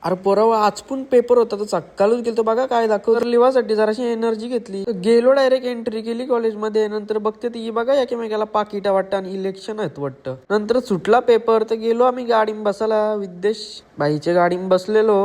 अरे पोरावा आज पण पेपर होता तर सकाळच गेलो बघा काय दाखव लिवासाठी जराशी एनर्जी घेतली गेलो डायरेक्ट एंट्री केली कॉलेजमध्ये नंतर बघते ती बघा एकमेकाला पाकिटा वाटतं आणि इलेक्शन आहेत वाटतं नंतर सुटला पेपर तर गेलो आम्ही गाडीत बसायला विद्देश बाईच्या गाडीत बसलेलो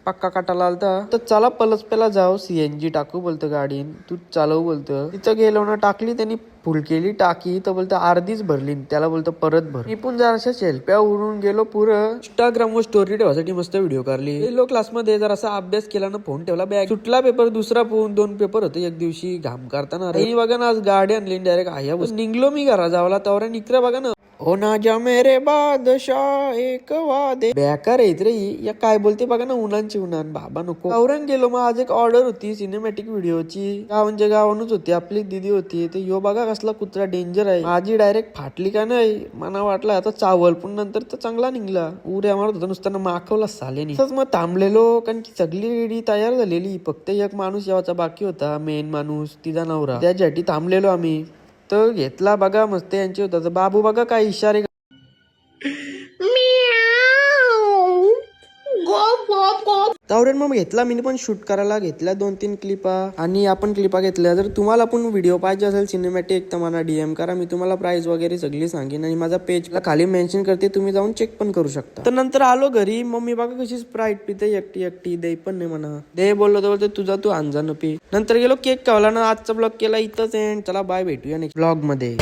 पक्का काटाला आलता तर चला पलसपेला जाऊ सीएनजी टाकू बोलतो गाडीन तू चालव बोलतं तिथं गेलो ना टाकली त्यांनी फुल केली टाकी तर बोलतो अर्धीच भरली त्याला बोलतो परत भर मी पण जराशा शेल्प्या उडून गेलो पुरं इंस्टाग्राम वर स्टोरी ठेवासाठी मस्त व्हिडिओ काढली गेलो क्लासमध्ये जरासा अभ्यास केला ना फोन ठेवला बॅग सुटला पेपर दुसरा फोन 2 पेपर होते एक दिवशी घाम करताना बघा ना आज गाडी आणली डायरेक्ट आया निघलो मी घरा जावला तवरा निकरा बघा ना हो ना जा मेरे बादशाह एक वादे बेकार येत रे या काय बोलते बघा ना उन्हांची उन्हान बाबा नको औरंग गेलो मग आज एक ऑर्डर होती सिनेमॅटिक व्हिडिओची गावांच्या गावानच होती आपली दिदी होती ते यो बघा कसला कुत्रा डेंजर आहे माझी डायरेक्ट फाटली का नाही मला वाटलं आता चावल पण नंतर तर चांगला निघला उड्या मारत होता नुसताना माखवला सालेनी तसंच मग थांबलेलो कारण की सगळी रेडी तयार झालेली फक्त एक माणूस यावाचा बाकी होता मेन माणूस तिचा नवरा त्याच्यासाठी थांबलेलो आम्ही तर घेतला बघा मस्त यांची होता तर बाबू बघा काय इशारे तावरेन मग घेतला मी पण शूट करायला घेतल्या 2-3 क्लिपा आणि आपण क्लिपा घेतल्या जर तुम्हाला पण व्हिडिओ पाहिजे असेल सिनेमॅटिक तर मला डीएम करा मी तुम्हाला प्राइस वगैरे सगळी सांगेन आणि माझा पेजला खाली मेन्शन करते तुम्ही जाऊन चेक पण करू शकता तर नंतर आलो घरी मम्मी बघा कशी स्प्राईट पिते एकटी दे पण नाही म्हणा दे बोललो तर बोलते तुझा तू आणजा न पी नंतर गेलो केक खावला ना आजचा ब्लॉग केला इथंच एंड चला बाय भेटूया नेक्स्ट ब्लॉग मध्ये